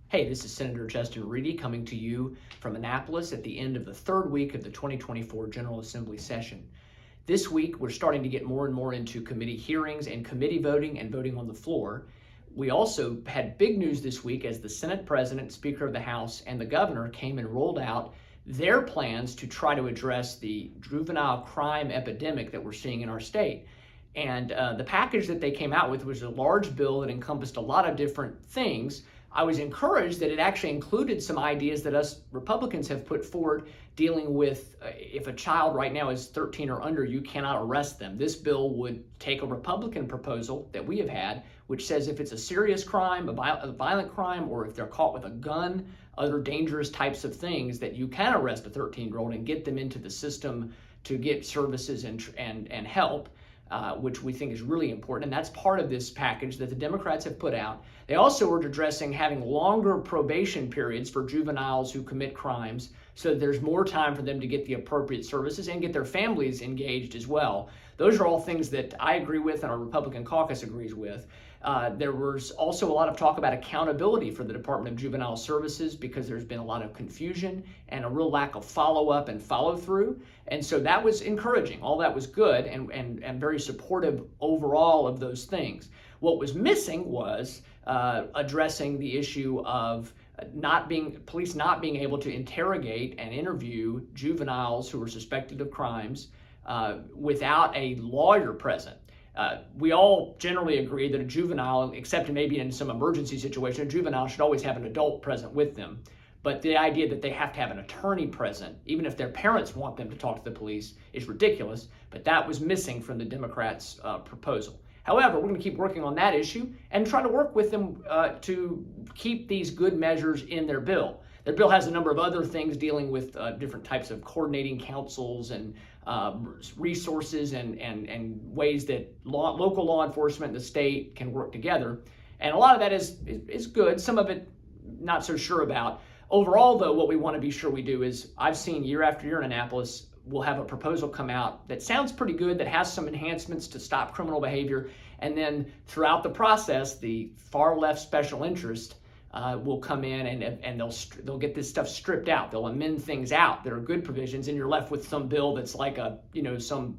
Hey, this is Senator Justin Reedy coming to you from Annapolis at the end of the third week of the 2024 General Assembly session. This week, we're starting to get more and more into committee hearings and committee voting and voting on the floor. We also had big news this week as the Senate President, Speaker of the House, and the Governor came and rolled out their plans to try to address the juvenile crime epidemic that we're seeing in our state. And the package that they came out with was a large bill that encompassed a lot of different things. I was encouraged that it actually included some ideas that us Republicans have put forward dealing with if a child right now is 13 or under, you cannot arrest them. This bill would take a Republican proposal that we have had, which says if it's a serious crime, a violent crime, or if they're caught with a gun, other dangerous types of things, that you can arrest a 13-year-old and get them into the system to get services and help. Which we think is really important, and that's part of this package that the Democrats have put out. They also are addressing having longer probation periods for juveniles who commit crimes so that there's more time for them to get the appropriate services and get their families engaged as well. Those are all things that I agree with and our Republican caucus agrees with. There was also a lot of talk about accountability for the Department of Juvenile Services because there's been a lot of confusion and a real lack of follow-up and follow-through. And so that was encouraging. All that was good and very supportive overall of those things. What was missing was addressing the issue of police not being able to interrogate and interview juveniles who are suspected of crimes without a lawyer present. We all generally agree that a juvenile, except maybe in some emergency situation, a juvenile should always have an adult present with them. But the idea that they have to have an attorney present, even if their parents want them to talk to the police, is ridiculous. But that was missing from the Democrats' proposal. However, we're going to keep working on that issue and try to work with them to keep these good measures in their bill. Their bill has a number of other things dealing with different types of coordinating councils and resources and ways that local law enforcement and the state can work together. And a lot of that is good. Some of it, not so sure about. Overall, though, what we want to be sure we do is, I've seen year after year in Annapolis, we'll have a proposal come out that sounds pretty good, that has some enhancements to stop criminal behavior. And then throughout the process, the far left special interest will come in and they'll get this stuff stripped out. They'll amend things out that are good provisions, and you're left with some bill that's like some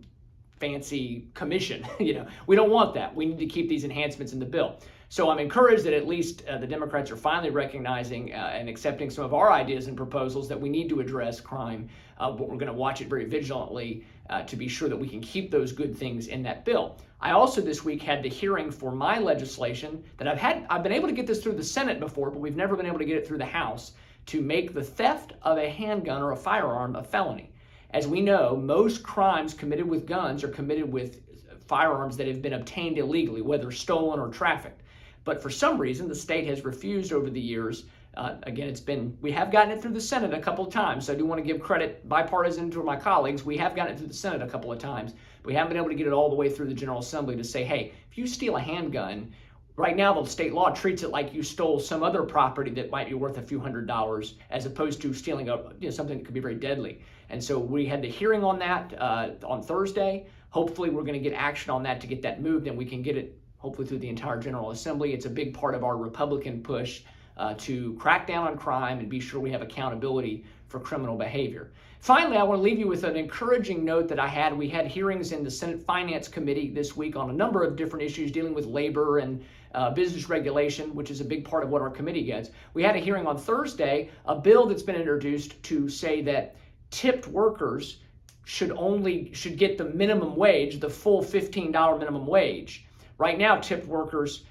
fancy commission. We don't want that. We need to keep these enhancements in the bill. So I'm encouraged that at least the Democrats are finally recognizing and accepting some of our ideas and proposals that we need to address crime, but we're going to watch it very vigilantly to be sure that we can keep those good things in that bill. I also this week had the hearing for my legislation that I've been able to get this through the Senate before, but we've never been able to get it through the House, to make the theft of a handgun or a firearm a felony. As we know, most crimes committed with guns are committed with firearms that have been obtained illegally, whether stolen or trafficked. But for some reason, the state has refused over the years. Again, we have gotten it through the Senate a couple of times, so I do want to give credit bipartisan to my colleagues. We have gotten it through the Senate a couple of times. We haven't been able to get it all the way through the General Assembly to say, hey, if you steal a handgun, right now the state law treats it like you stole some other property that might be worth a few $100s, as opposed to stealing something that could be very deadly. And so we had the hearing on that on Thursday. Hopefully we're going to get action on that to get that moved, and we can get it hopefully through the entire General Assembly. It's a big part of our Republican push to crack down on crime and be sure we have accountability for criminal behavior. Finally, I want to leave you with an encouraging note that I had. We had hearings in the Senate Finance Committee this week on a number of different issues dealing with labor and business regulation, which is a big part of what our committee gets. We had a hearing on Thursday, a bill that's been introduced to say that tipped workers should get the minimum wage, the full $15 minimum wage. Right now, tipped workers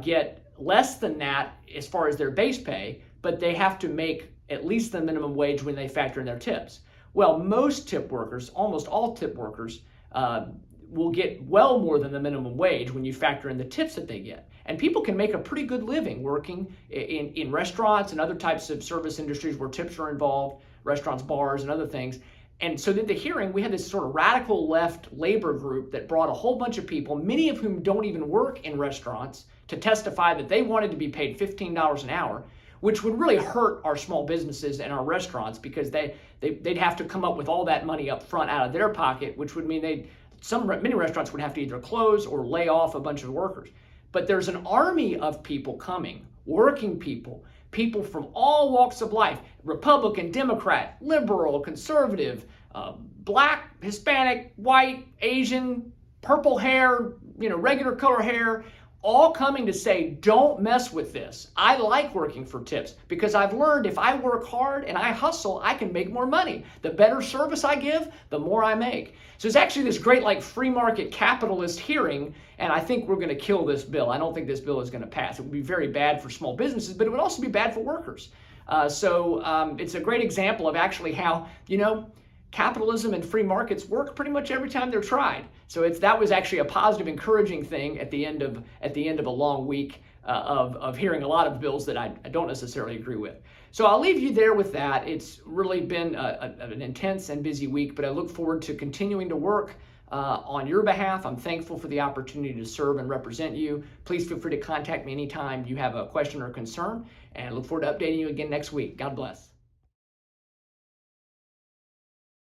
get less than that as far as their base pay, but they have to make at least the minimum wage when they factor in their tips. Well, most tip workers, almost all tip workers, will get well more than the minimum wage when you factor in the tips that they get. And people can make a pretty good living working in restaurants and other types of service industries where tips are involved, restaurants, bars, and other things. And so at the hearing, we had this sort of radical left labor group that brought a whole bunch of people, many of whom don't even work in restaurants, to testify that they wanted to be paid $15 an hour, which would really hurt our small businesses and our restaurants because they'd have to come up with all that money up front out of their pocket, which would mean many restaurants would have to either close or lay off a bunch of workers. But there's an army of people coming working people, people from all walks of life, Republican, Democrat, liberal, conservative, black, Hispanic, white, Asian, purple hair, regular color hair, all coming to say, don't mess with this. I like working for tips because I've learned if I work hard and I hustle, I can make more money. The better service I give, the more I make. So it's actually this great free market capitalist hearing, and I think we're going to kill this bill. I don't think this bill is going to pass. It would be very bad for small businesses, but it would also be bad for workers. So it's a great example of actually how, capitalism and free markets work pretty much every time they're tried. So that was actually a positive, encouraging thing at the end of a long week of hearing a lot of bills that I don't necessarily agree with. So I'll leave you there with that. It's really been an intense and busy week, but I look forward to continuing to work on your behalf. I'm thankful for the opportunity to serve and represent you. Please feel free to contact me anytime you have a question or concern, and I look forward to updating you again next week. God bless.